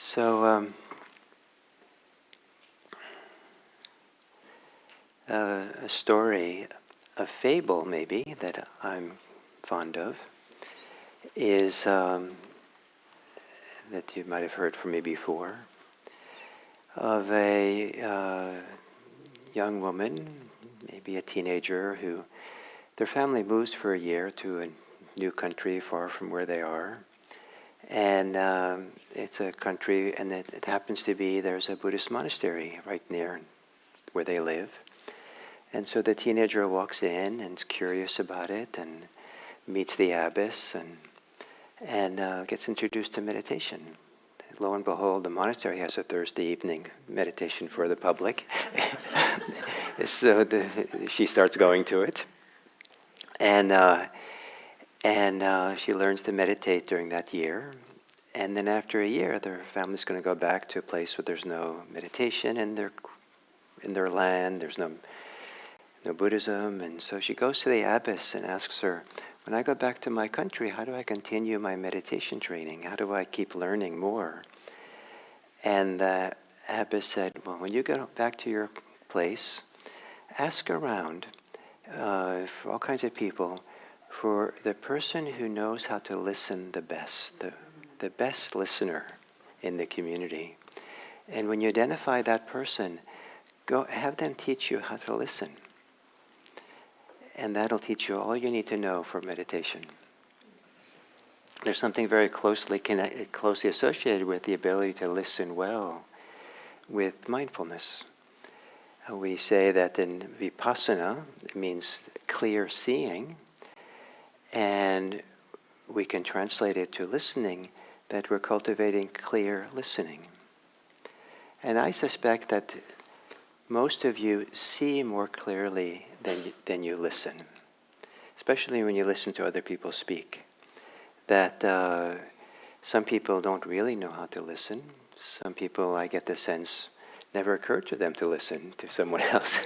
So, a story, a fable maybe, that I'm fond of is that you might have heard from me before, of a young woman, maybe a teenager, who their family moves for a year to a new country far from where they are. And it's a country, and it happens to be there's a Buddhist monastery right near where they live. And so the teenager walks in and is curious about it and meets the abbess and gets introduced to meditation. Lo and behold, the monastery has a Thursday evening meditation for the public. So she starts going to it. And she learns to meditate during that year. And then after a year, their family's going to go back to a place where there's no meditation in their land. There's no Buddhism. And so she goes to the abbess and asks her, when I go back to my country, how do I continue my meditation training? How do I keep learning more? And the abbess said, well, when you go back to your place, ask around for all kinds of people for the person who knows how to listen the best, the best listener in the community. And when you identify that person, go have them teach you how to listen. And that'll teach you all you need to know for meditation. There's something very closely associated with the ability to listen well with mindfulness. We say that in vipassana, it means clear seeing, and we can translate it to listening, that we're cultivating clear listening. And I suspect that most of you see more clearly than you listen, especially when you listen to other people speak. That some people don't really know how to listen. Some people, I get the sense, never occurred to them to listen to someone else,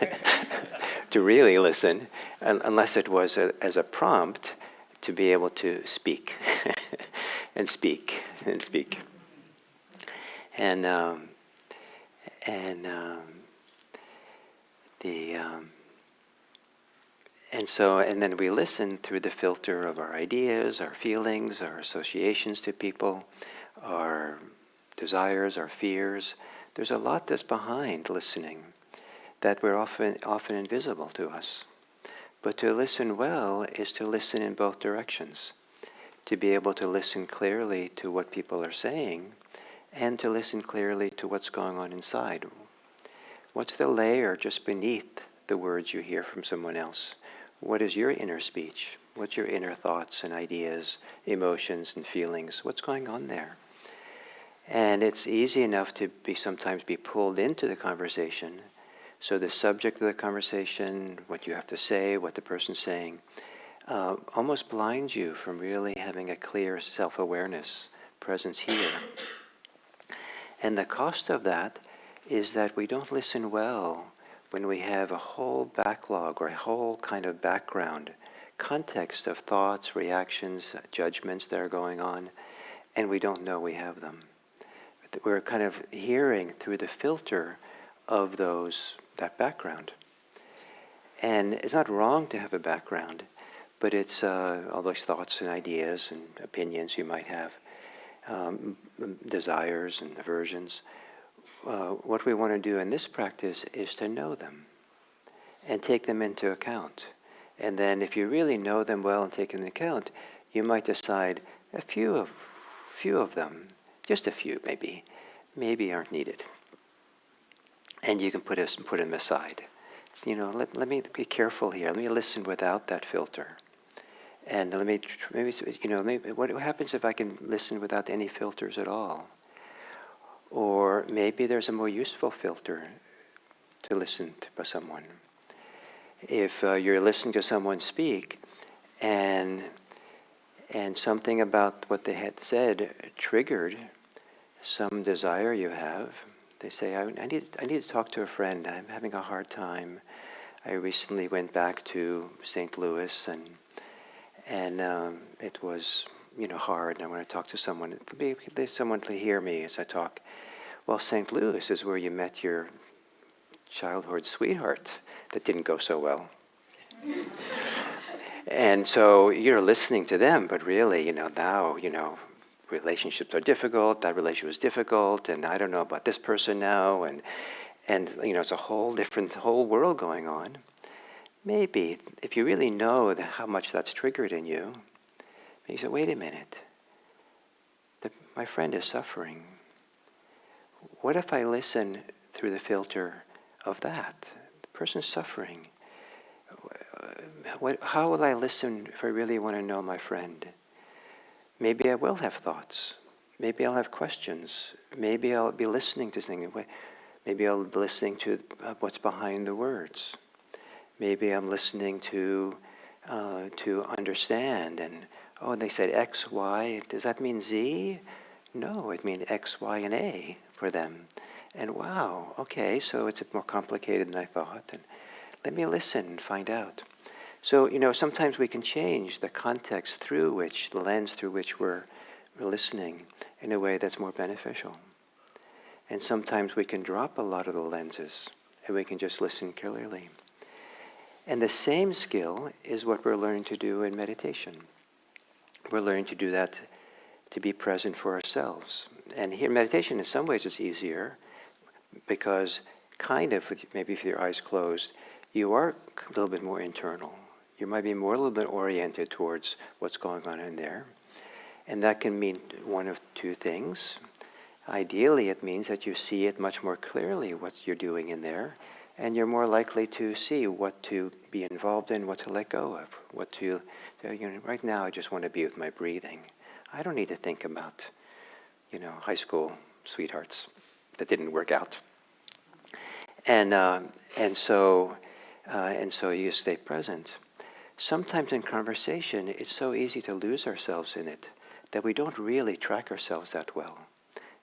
to really listen, unless it was as a prompt to be able to speak, and speak, and speak. And then we listen through the filter of our ideas, our feelings, our associations to people, our desires, our fears. There's a lot that's behind listening that we're often invisible to us. But to listen well is to listen in both directions, to be able to listen clearly to what people are saying and to listen clearly to what's going on inside. What's the layer just beneath the words you hear from someone else? What is your inner speech? What's your inner thoughts and ideas, emotions and feelings? What's going on there? And it's easy enough to sometimes be pulled into the conversation. So the subject of the conversation, what you have to say, what the person's saying, almost blinds you from really having a clear self-awareness, presence here. And the cost of that is that we don't listen well when we have a whole backlog or a whole kind of background, context of thoughts, reactions, judgments that are going on, and we don't know we have them. We're kind of hearing through the filter of that background. And it's not wrong to have a background, but it's all those thoughts and ideas and opinions you might have, desires and aversions. What we want to do in this practice is to know them and take them into account. And then if you really know them well and take them into account, you might decide a few of them, just a few maybe aren't needed. And you can put them aside. Let me be careful here. Let me listen without that filter. And maybe what happens if I can listen without any filters at all? Or maybe there's a more useful filter to listen to someone. If you're listening to someone speak and something about what they had said triggered some desire you have, they say, I need to talk to a friend. I'm having a hard time. I recently went back to St. Louis and it was hard and I want to talk to someone. There's someone to hear me as I talk. Well, St. Louis is where you met your childhood sweetheart that didn't go so well. And so you're listening to them, but really, now, relationships are difficult, that relationship was difficult, and I don't know about this person now, and it's a whole world going on. Maybe, if you really know how much that's triggered in you, you say, wait a minute, my friend is suffering. What if I listen through the filter of that? The person's suffering. How will I listen if I really want to know my friend? Maybe I will have thoughts. Maybe I'll have questions. Maybe I'll be listening to something. Maybe I'll be listening to what's behind the words. Maybe I'm listening to understand. And they said X, Y. Does that mean Z? No, it means X, Y, and A for them. And wow, okay, so it's more complicated than I thought. And let me listen and find out. So, sometimes we can change the context the lens through which we're listening in a way that's more beneficial. And sometimes we can drop a lot of the lenses and we can just listen clearly. And the same skill is what we're learning to do in meditation. We're learning to do that, to be present for ourselves. And here, meditation in some ways is easier because maybe with your eyes closed, you are a little bit more internal. You might be a little bit oriented towards what's going on in there. And that can mean one of two things. Ideally, it means that you see it much more clearly, what you're doing in there, and you're more likely to see what to be involved in, what to let go of, right now I just want to be with my breathing. I don't need to think about, high school sweethearts that didn't work out. And so you stay present. Sometimes in conversation, it's so easy to lose ourselves in it that we don't really track ourselves that well.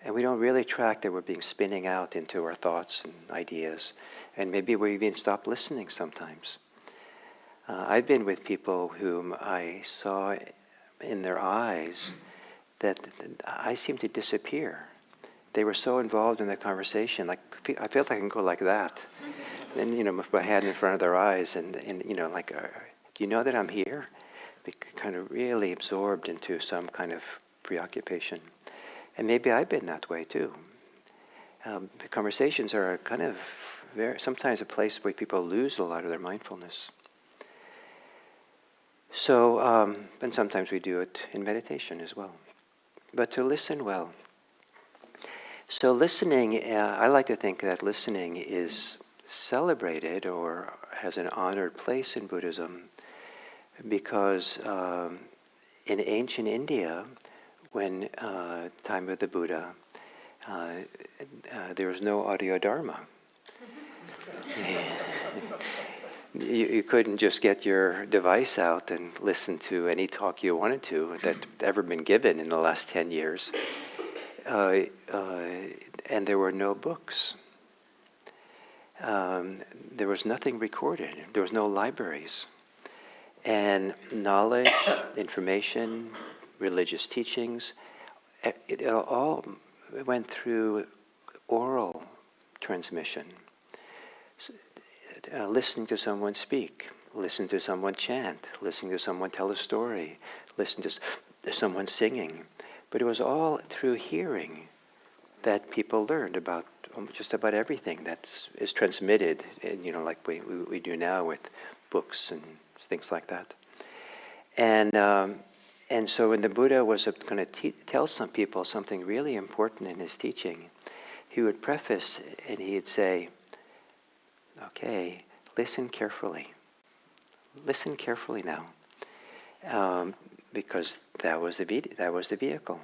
And we don't really track that we're being spinning out into our thoughts and ideas. And maybe we even stop listening sometimes. I've been with people whom I saw in their eyes that I seemed to disappear. They were so involved in the conversation, like I felt I can go like that. And, with my hand in front of their eyes and do you know that I'm here? Be kind of really absorbed into some kind of preoccupation. And maybe I've been that way too. The conversations are kind of sometimes a place where people lose a lot of their mindfulness. So, and sometimes we do it in meditation as well. But to listen well. So listening, I like to think that listening is celebrated or has an honored place in Buddhism because in ancient India, when time of the Buddha, there was no audio dharma. You couldn't just get your device out and listen to any talk you wanted to that's ever been given in the last 10 years. And there were no books. There was nothing recorded. There was no libraries. And knowledge, information, religious teachings, it all went through oral transmission. Listening to someone speak, listening to someone chant, listening to someone tell a story, listening to someone singing. But it was all through hearing that people learned about just about everything that is transmitted, like we do now with books and things like that. And so when the Buddha was going to tell some people something really important in his teaching, he would preface and he'd say, okay, listen carefully. Listen carefully now. Because that was the vehicle.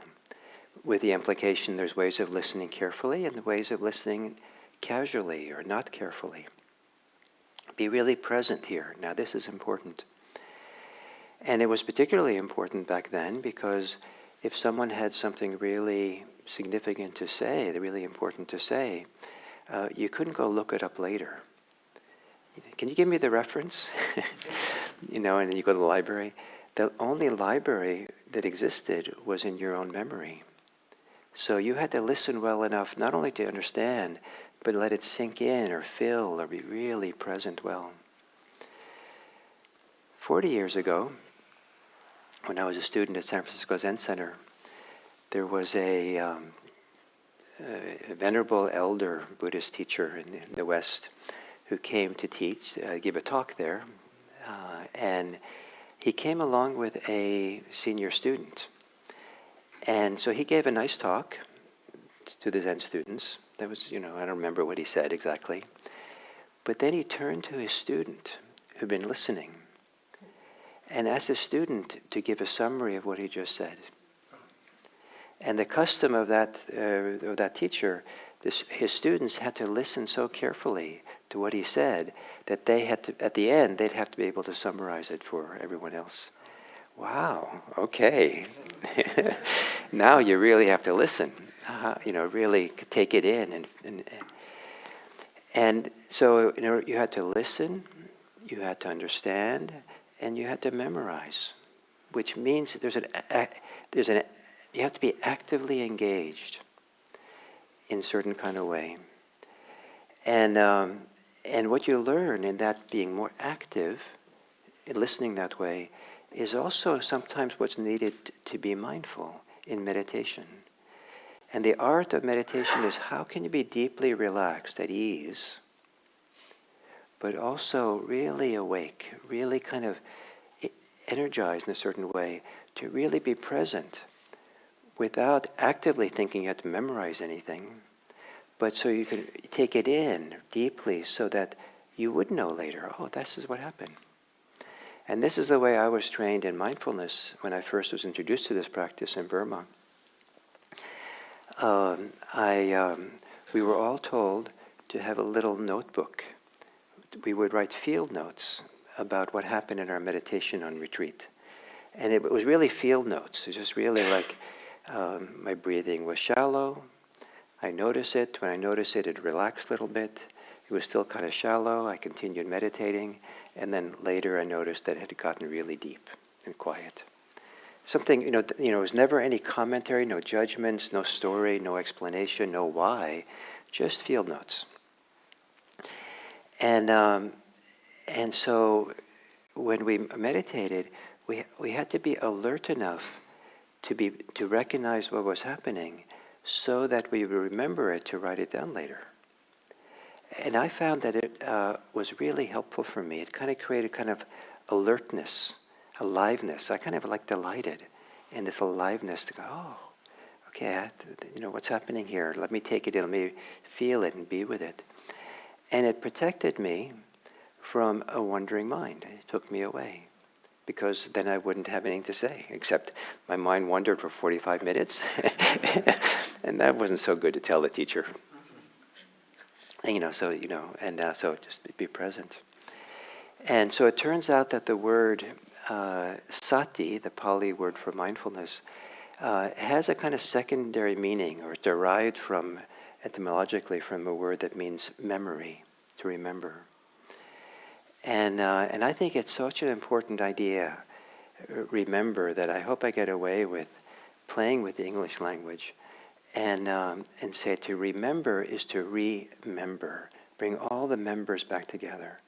With the implication there's ways of listening carefully and the ways of listening casually or not carefully. Be really present here. Now this is important. And it was particularly important back then because if someone had something really significant to say, really important to say, you couldn't go look it up later. Can you give me the reference? And then you go to the library. the only library that existed was in your own memory. So you had to listen well enough not only to understand, but let it sink in or fill or be really present well. 40 years ago, when I was a student at San Francisco Zen Center, there was a venerable elder Buddhist teacher in the West who came to teach, give a talk there. And he came along with a senior student. And so he gave a nice talk to the Zen students. That was, I don't remember what he said exactly. But then he turned to his student who'd been listening and asked the student to give a summary of what he just said. And the custom of that teacher, his students had to listen so carefully to what he said that they had to, at the end, they'd have to be able to summarize it for everyone else. Wow, okay. Now you really have to listen, really take it in. And so, you had to listen, you had to understand, and you had to memorize, which means you have to be actively engaged in a certain kind of way. And what you learn in that being more active, in listening that way, is also sometimes what's needed to be mindful in meditation. And the art of meditation is how can you be deeply relaxed, at ease, but also really awake, really kind of energized in a certain way, to really be present without actively thinking you have to memorize anything, but so you can take it in deeply so that you would know later, oh, this is what happened. And this is the way I was trained in mindfulness when I first was introduced to this practice in Burma. We were all told to have a little notebook. We would write field notes about what happened in our meditation on retreat. And it was really field notes. It was just really like my breathing was shallow. I noticed it. When I noticed it, it relaxed a little bit. It was still kind of shallow. I continued meditating. And then later I noticed that it had gotten really deep and quiet. Something, it was never any commentary, no judgments, no story, no explanation, no why, just field notes. And so when we meditated, we had to be alert enough to recognize what was happening so that we would remember it to write it down later. And I found that it was really helpful for me. It kind of created kind of alertness, aliveness. I kind of delighted in this aliveness to go, oh, okay, what's happening here? Let me take it in, let me feel it and be with it. And it protected me from a wandering mind. It took me away, because then I wouldn't have anything to say, except my mind wandered for 45 minutes, and that wasn't so good to tell the teacher. And, so just be present. And so it turns out that the word sati, the Pali word for mindfulness, has a kind of secondary meaning, or derived from, etymologically, from a word that means memory, to remember. And I think it's such an important idea, remember, that I hope I get away with playing with the English language. And say to remember is to remember. Bring all the members back together.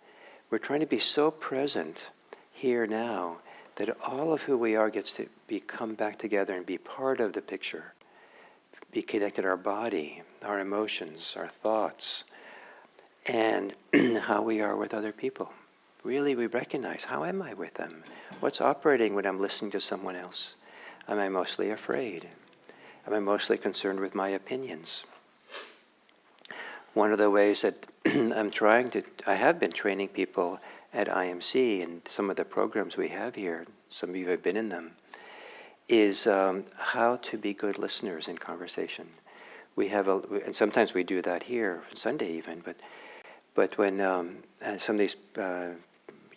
We're trying to be so present here now that all of who we are gets to come back together and be part of the picture. Be connected to our body, our emotions, our thoughts, and how we are with other people. Really, we recognize, how am I with them? What's operating when I'm listening to someone else? Am I mostly afraid? Am I mostly concerned with my opinions? One of the ways that I have been training people at IMC and some of the programs we have here, some of you have been in them, is how to be good listeners in conversation. We have, and sometimes we do that here, Sunday even, but when some of these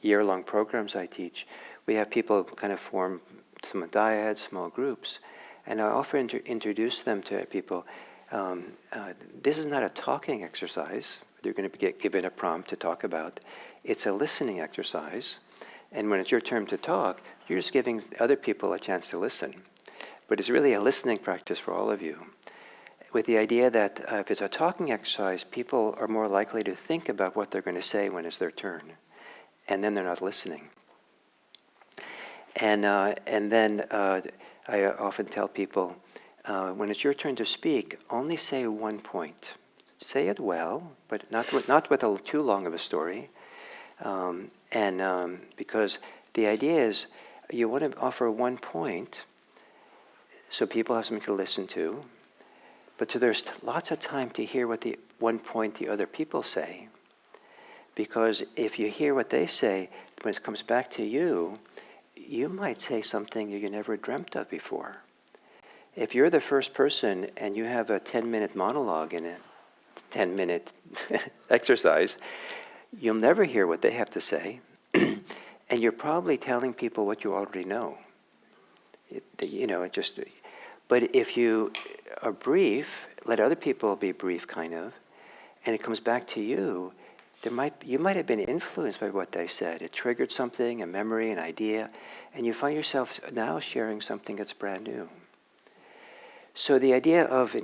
year-long programs I teach, we have people kind of form some dyads, small groups, and I often introduce them to people. This is not a talking exercise. They're going to get given a prompt to talk about. It's a listening exercise. And when it's your turn to talk, You're just giving other people a chance to listen. But it's really a listening practice for all of you, with the idea that if it's a talking exercise, people are more likely to think about what they're going to say when it's their turn, and then they're not listening. And then I often tell people, when it's your turn to speak, only say one point. Say it well, but not with too long of a story. Because the idea is you want to offer one point so people have something to listen to, but so there's lots of time to hear what the one point the other people say. Because if you hear what they say, when it comes back to you, you might say something you never dreamt of before. If you're the first person and you have a 10-minute monologue in a 10-minute exercise, you'll never hear what they have to say, and you're probably telling people what you already know. But if you are brief, let other people be brief, kind of, and it comes back to you, you might have been influenced by what they said. It triggered something, a memory, an idea, and you find yourself now sharing something that's brand new. So the idea of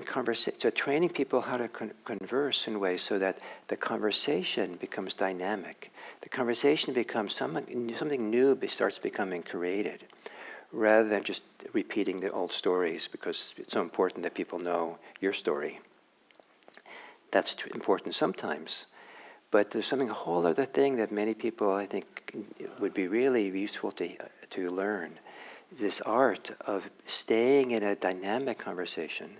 training people how to converse in ways so that the conversation becomes dynamic. The conversation becomes something new starts becoming created, rather than just repeating the old stories, because it's so important that people know your story. That's important sometimes. But there's a whole other thing that many people, I think, would be really useful to learn. This art of staying in a dynamic conversation,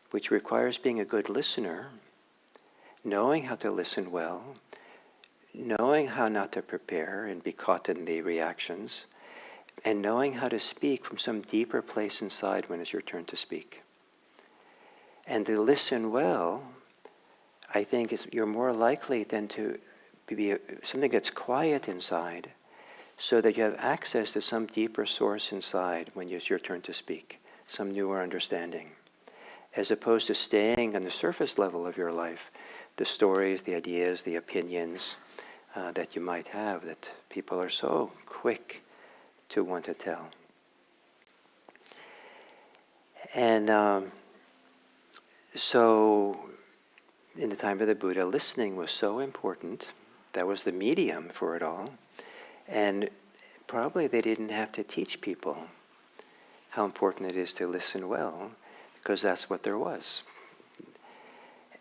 which requires being a good listener, knowing how to listen well, knowing how not to prepare and be caught in the reactions, and knowing how to speak from some deeper place inside when it's your turn to speak. And to listen well, I think you're more likely than to be something that's quiet inside, so that you have access to some deeper source inside when it's your turn to speak, some newer understanding, as opposed to staying on the surface level of your life, the stories, the ideas, the opinions that you might have that people are so quick to want to tell. And so in the time of the Buddha, listening was so important. That was the medium for it all. And probably they didn't have to teach people how important it is to listen well, because that's what there was.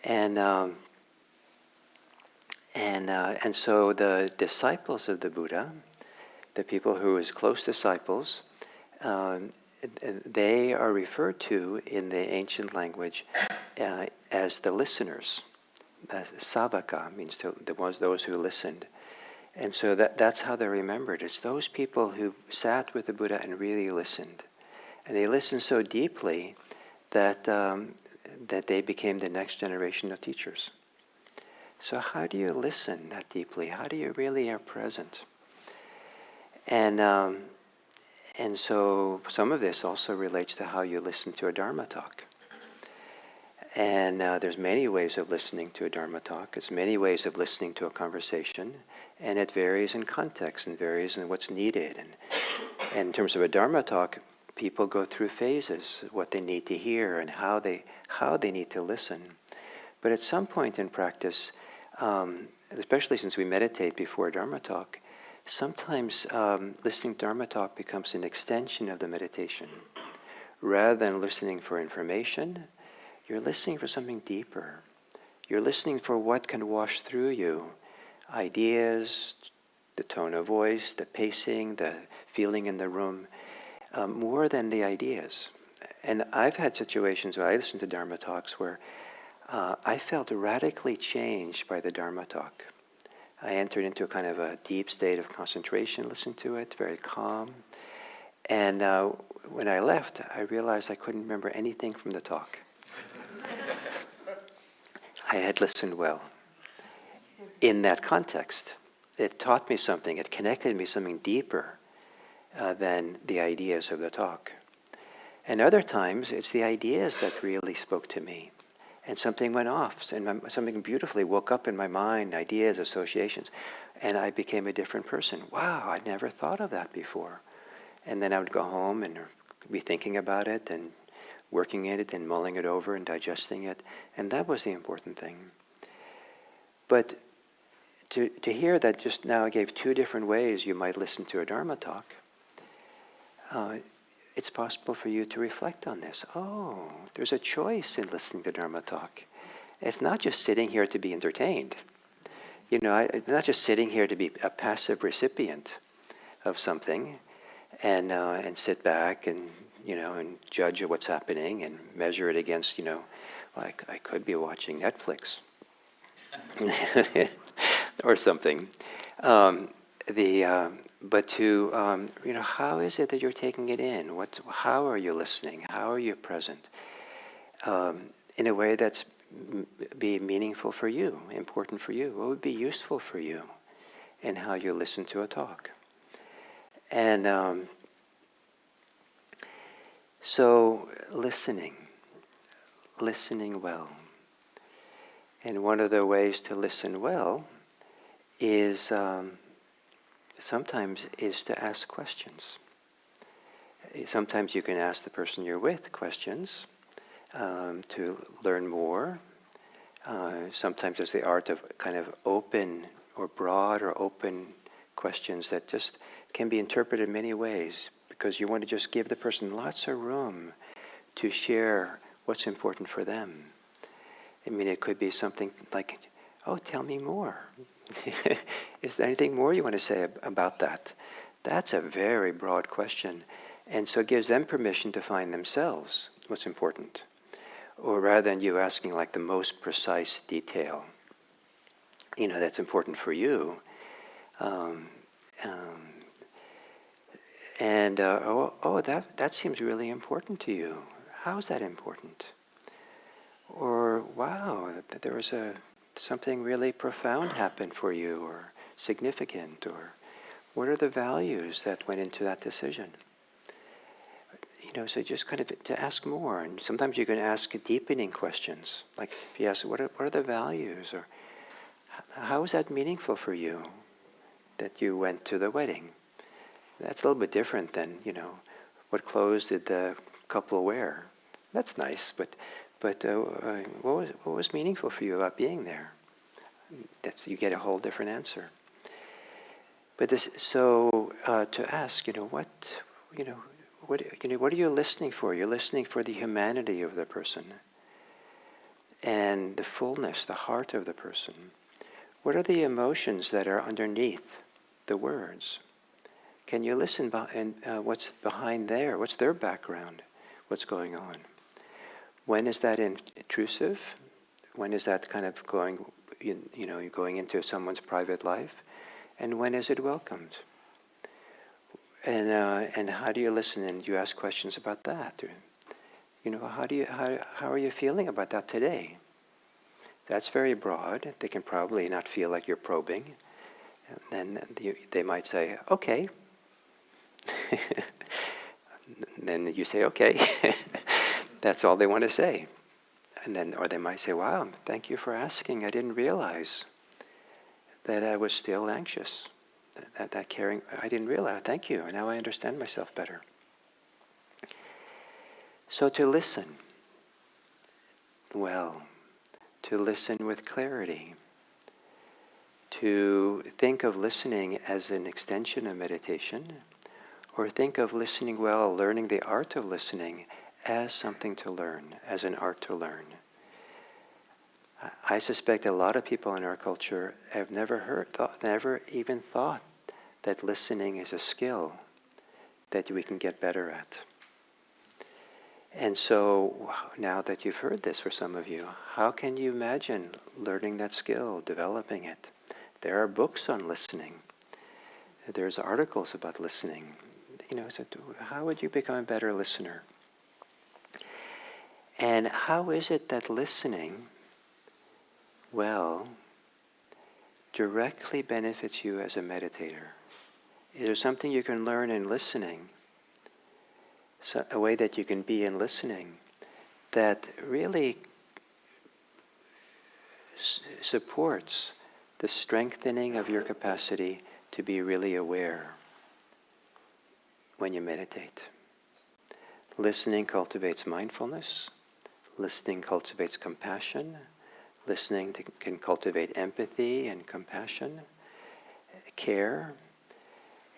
And so the disciples of the Buddha, the people who were his close disciples, they are referred to in the ancient language as the listeners. Savaka means those who listened. And so that's how they're remembered. It's those people who sat with the Buddha and really listened. And they listened so deeply that they became the next generation of teachers. So how do you listen that deeply? How do you really are present? And so some of this also relates to how you listen to a Dharma talk. And there's many ways of listening to a Dharma talk. There's many ways of listening to a conversation. And it varies in context and varies in what's needed. And in terms of a Dharma talk, people go through phases, what they need to hear and how they need to listen. But at some point in practice, especially since we meditate before a Dharma talk, sometimes listening to Dharma talk becomes an extension of the meditation. Rather than listening for information, you're listening for something deeper. You're listening for what can wash through you. Ideas, the tone of voice, the pacing, the feeling in the room, more than the ideas. And I've had situations where I listened to Dharma talks where I felt radically changed by the Dharma talk. I entered into a kind of a deep state of concentration, listened to it, very calm. And when I left, I realized I couldn't remember anything from the talk. I had listened well. In that context, it taught me something. It connected me something deeper than the ideas of the talk. And other times, it's the ideas that really spoke to me. And something went off, and something beautifully woke up in my mind, ideas, associations, and I became a different person. Wow, I never thought of that before. And then I would go home and be thinking about it and working at it and mulling it over and digesting it. And that was the important thing. But to hear that just now I gave two different ways you might listen to a Dharma talk, it's possible for you to reflect on this. Oh, there's a choice in listening to Dharma talk. It's not just sitting here to be entertained. It's not just sitting here to be a passive recipient of something and sit back and judge what's happening and measure it against, I could be watching Netflix or something. But how is it that you're taking it in? How are you listening? How are you present? In a way that's be meaningful for you, important for you. What would be useful for you in how you listen to a talk? And so listening well. And one of the ways to listen well is sometimes is to ask questions. Sometimes you can ask the person you're with questions to learn more. Sometimes there's the art of kind of open or broad or open questions that just can be interpreted in many ways, because you want to just give the person lots of room to share what's important for them. I mean, it could be something like, oh, tell me more. Is there anything more you want to say about that? That's a very broad question. And so it gives them permission to find themselves what's important. Or rather than you asking like the most precise detail, that's important for you. That seems really important to you. How is that important? Or, wow, that there was something really profound happened for you, or significant, or what are the values that went into that decision? So just kind of to ask more. And sometimes you can ask deepening questions, like if you ask, what are the values, or how is that meaningful for you that you went to the wedding? That's a little bit different than, what clothes did the couple wear? That's nice, but what was meaningful for you about being there? You get a whole different answer. But to ask, what are you listening for? You're listening for the humanity of the person and the fullness, the heart of the person. What are the emotions that are underneath the words? Can you listen and what's behind there? What's their background? What's going on? When is that intrusive? When is that kind of going into someone's private life? And when is it welcomed? And how do you listen? And you ask questions about that. How are you feeling about that today? That's very broad. They can probably not feel like you're probing. And then they might say, okay. Then you say, okay. That's all they want to say. Or they might say, wow, thank you for asking. I didn't realize that I was still anxious. That caring, I didn't realize. Thank you. Now I understand myself better. So to listen well, to listen with clarity, to think of listening as an extension of meditation, or think of listening well, learning the art of listening as something to learn, as an art to learn. I suspect a lot of people in our culture have never even thought that listening is a skill that we can get better at. And so now that you've heard this for some of you, how can you imagine learning that skill, developing it? There are books on listening. There's articles about listening. So how would you become a better listener? And how is it that listening well directly benefits you as a meditator? Is there something you can learn in listening, a way that you can be in listening, that really supports the strengthening of your capacity to be really aware when you meditate. Listening cultivates mindfulness. Listening cultivates compassion. Listening can cultivate empathy and compassion, care.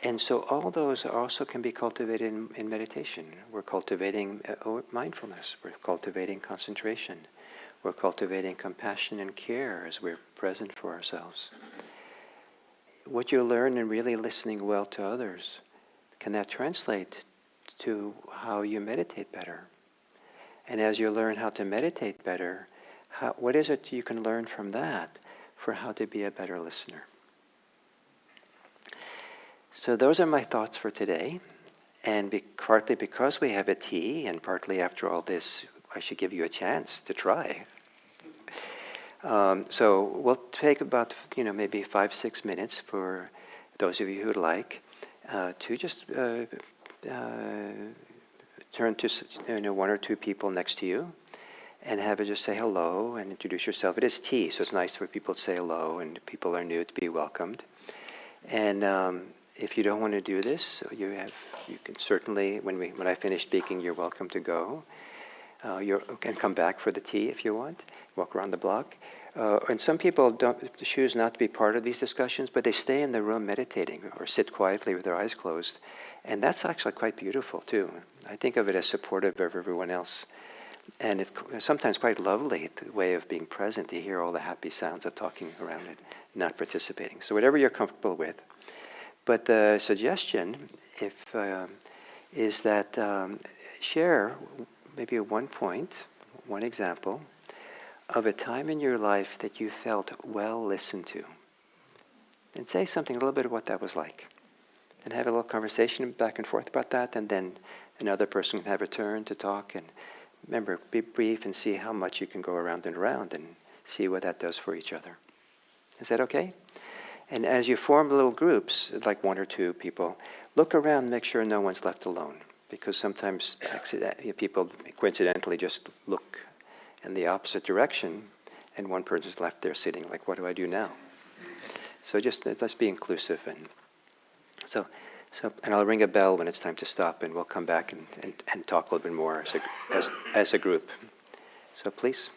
And so all those also can be cultivated in meditation. We're cultivating mindfulness. We're cultivating concentration. We're cultivating compassion and care as we're present for ourselves. What you learn in really listening well to others, can that translate to how you meditate better? And as you learn how to meditate better, what is it you can learn from that for how to be a better listener? So those are my thoughts for today. And partly because we have a tea, and partly after all this, I should give you a chance to try. So we'll take about, maybe 5-6 minutes for those of you who'd like to just turn to one or two people next to you and have it just say hello and introduce yourself. It is tea, so it's nice for people to say hello, and people are new to be welcomed. And if you don't want to do this, you can certainly, when I finish speaking, you're welcome to go. You can come back for the tea if you want, walk around the block. And some people choose not to be part of these discussions, but they stay in the room meditating or sit quietly with their eyes closed. And that's actually quite beautiful too. I think of it as supportive of everyone else. And it's sometimes quite lovely, the way of being present, to hear all the happy sounds of talking around it, not participating. So whatever you're comfortable with. But the suggestion is that share maybe one example of a time in your life that you felt well listened to. And say something, a little bit of what that was like. And have a little conversation back and forth about that, and then another person can have a turn to talk. And remember, be brief and see how much you can go around and see what that does for each other. Is that okay? And as you form little groups, like one or two people, look around and make sure no one's left alone. Because sometimes people coincidentally just look in the opposite direction, and one person's left there sitting like, what do I do now? So just let's be inclusive. And and I'll ring a bell when it's time to stop, and we'll come back and talk a little bit more as a group. So please.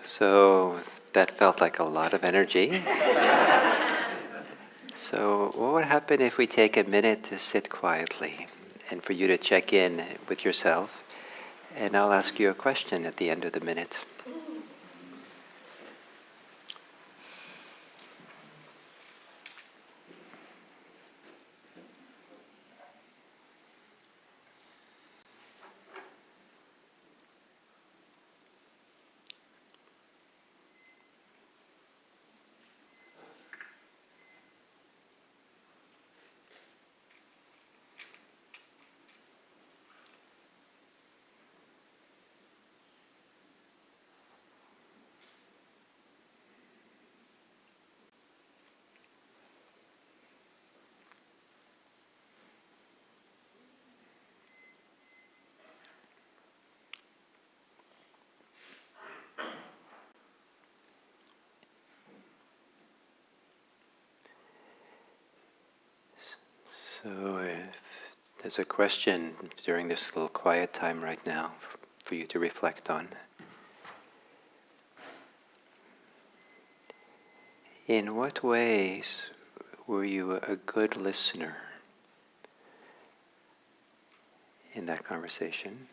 So that felt like a lot of energy. So what would happen if we take a minute to sit quietly and for you to check in with yourself? And I'll ask you a question at the end of the minute. So if there's a question during this little quiet time right now for you to reflect on. In what ways were you a good listener in that conversation?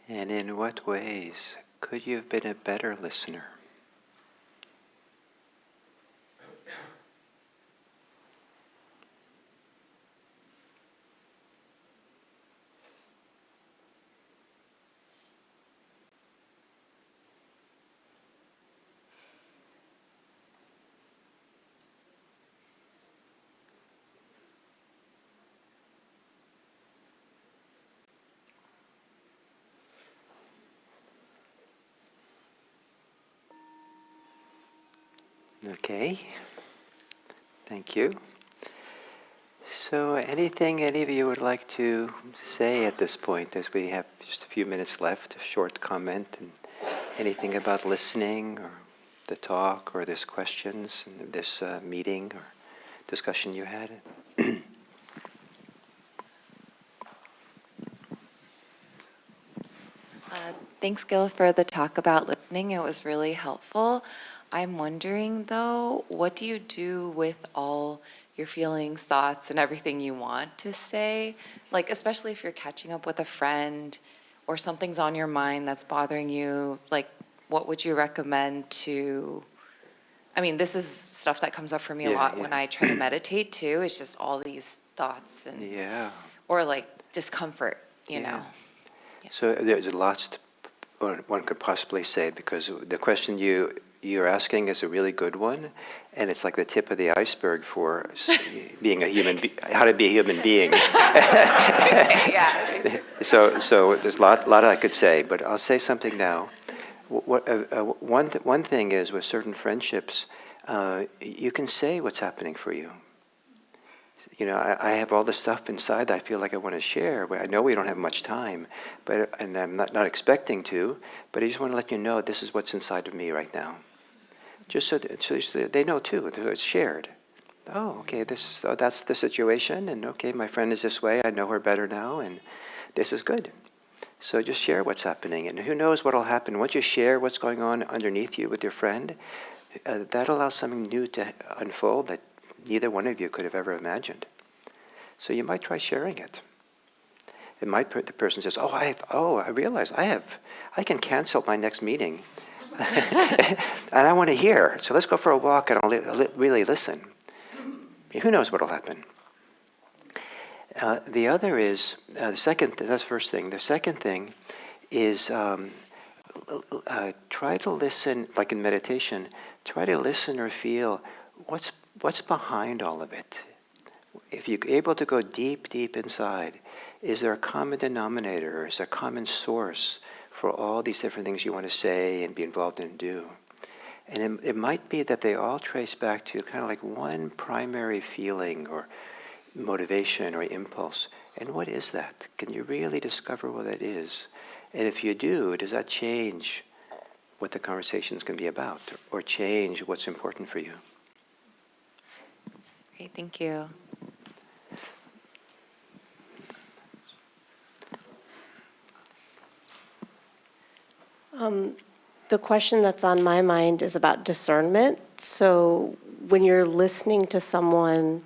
And in what ways could you have been a better listener? Okay, thank you. So anything any of you would like to say at this point, as we have just a few minutes left, a short comment, and anything about listening or the talk or this questions, and this meeting or discussion you had? Thanks, Gil, for the talk about listening. It was really helpful. I'm wondering, though, what do you do with all your feelings, thoughts, and everything you want to say? Like, especially if you're catching up with a friend or something's on your mind that's bothering you, like, what would you recommend to... I mean, this is stuff that comes up for me a lot when I try to meditate, too. It's just all these thoughts and... Or, like, discomfort, you know? Yeah. So there's lots one could possibly say, because the question you're asking is a really good one, and it's like the tip of the iceberg for being a how to be a human being. Yeah. So there's a lot I could say, but I'll say something now. One thing is, with certain friendships, you can say what's happening for you. You know, I have all this stuff inside that I feel like I want to share. I know we don't have much time, and I'm not expecting to, but I just want to let you know this is what's inside of me right now. Just so they know too, it's shared. Oh, okay, that's the situation, and okay, my friend is this way, I know her better now, and this is good. So just share what's happening, and who knows what will happen. Once you share what's going on underneath you with your friend, that allows something new to unfold that neither one of you could have ever imagined. So you might try sharing it. It might the person says, I realize I can cancel my next meeting. And I want to hear. So let's go for a walk and I'll really listen. Who knows what will happen? The other is, that's the first thing. The second thing is try to listen, like in meditation, try to listen or feel what's behind all of it. If you're able to go deep, deep inside, is there a common denominator? Is there a common source for all these different things you want to say and be involved in and do? And it might be that they all trace back to kind of like one primary feeling or motivation or impulse. And what is that? Can you really discover what that is? And if you do, does that change what the conversation is going to be about, or change what's important for you. Great, thank you. The question that's on my mind is about discernment. So when you're listening to someone,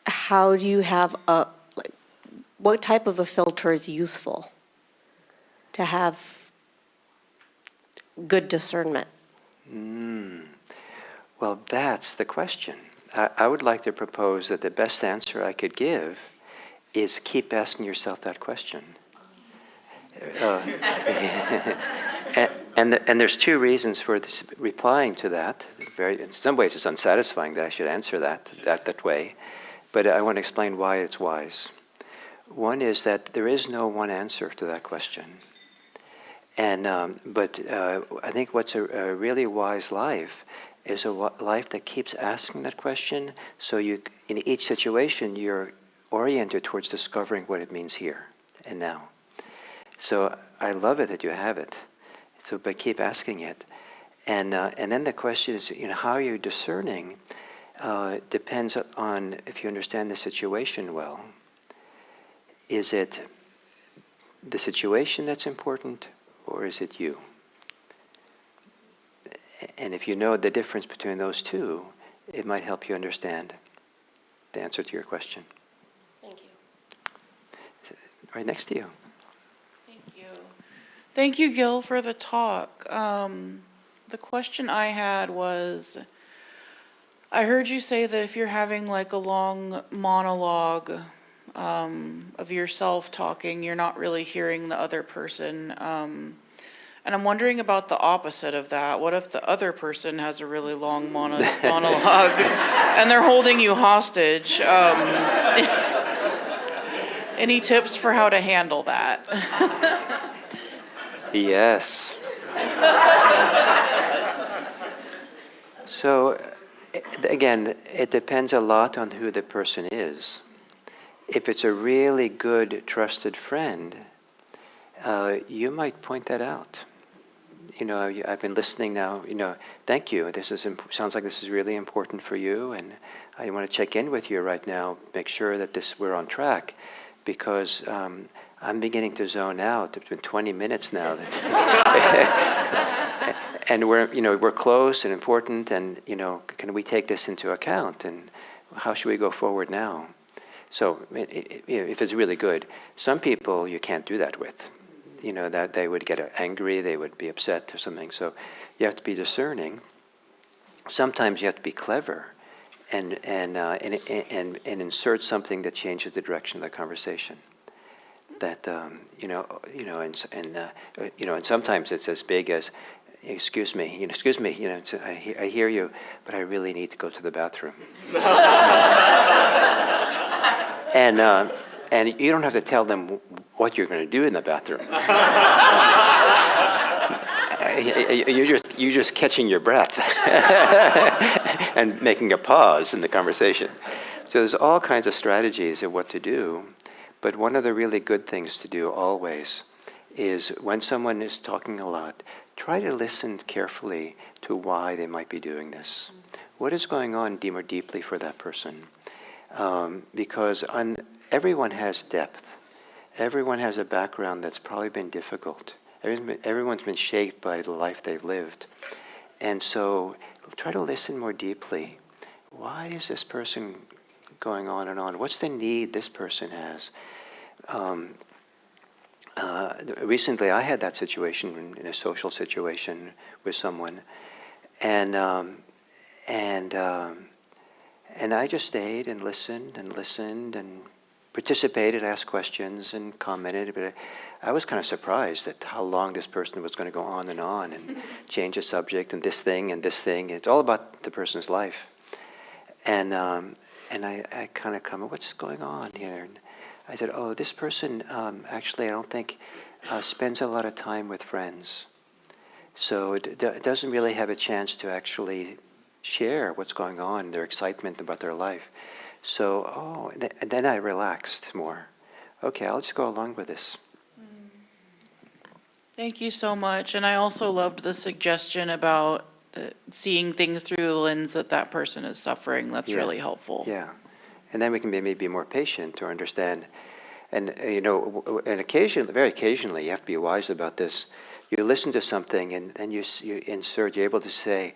how do you have what type of a filter is useful to have good discernment? Well, that's the question. I would like to propose that the best answer I could give is keep asking yourself that question. And there's two reasons for this, replying to that. In some ways, it's unsatisfying that I should answer that way, but I want to explain why it's wise. One is that there is no one answer to that question, but I think what's a really wise life is a life that keeps asking that question. So in each situation, you're oriented towards discovering what it means here and now. So I love it that you have it. So, but keep asking it, and then the question is, how are you discerning? Depends on if you understand the situation well. Is it the situation that's important, or is it you? And if you know the difference between those two, it might help you understand the answer to your question. Thank you. Right next to you. Thank you, Gil, for the talk. The question I had was, I heard you say that if you're having like a long monologue of yourself talking, you're not really hearing the other person. And I'm wondering about the opposite of that. What if the other person has a really long monologue and they're holding you hostage? Any tips for how to handle that? Yes. So, again, it depends a lot on who the person is. If it's a really good, trusted friend, you might point that out. I've been listening now, thank you. Sounds like this is really important for you, and I want to check in with you right now, make sure that we're on track, because I'm beginning to zone out. It's been 20 minutes now. And we're close and important, and, can we take this into account? And how should we go forward now? So if it's really good, some people you can't do that with. That they would get angry, they would be upset or something. So you have to be discerning. Sometimes you have to be clever and insert something that changes the direction of the conversation. That and sometimes it's as big as, excuse me, I hear you, but I really need to go to the bathroom. And you don't have to tell them what you're going to do in the bathroom. You're just catching your breath and making a pause in the conversation. So there's all kinds of strategies of what to do. But one of the really good things to do always is when someone is talking a lot, try to listen carefully to why they might be doing this. What is going on more deeply for that person? Because everyone has depth. Everyone has a background that's probably been difficult. Everyone's been shaped by the life they've lived. And so try to listen more deeply. Why is this person going on and on? What's the need this person has? Recently, I had that situation in a social situation with someone, and I just stayed and listened and participated, asked questions and commented. But I was kind of surprised at how long this person was going to go on and change the subject and this thing and this thing. It's all about the person's life. And I kind of comment, what's going on here? And I said, oh, this person actually, I don't think, spends a lot of time with friends. So it doesn't really have a chance to actually share what's going on, their excitement about their life. So, and then I relaxed more. Okay, I'll just go along with this. Thank you so much. And I also loved the suggestion about seeing things through the lens that that person is suffering. That's Yeah. really helpful. Yeah. And then we can be maybe more patient or understand. And, and occasionally, very occasionally, you have to be wise about this. You listen to something and then you insert, you're able to say,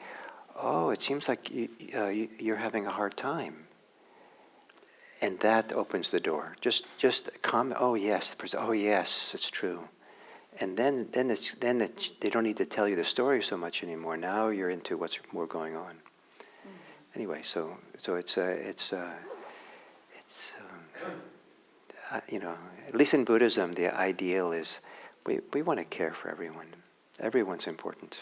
oh, it seems like you're having a hard time. And that opens the door. Just comment, oh, yes, the person, oh, yes, it's true. And then they don't need to tell you the story so much anymore. Now you're into what's more going on. Anyway, so it's at least in Buddhism, the ideal is we want to care for everyone. Everyone's important.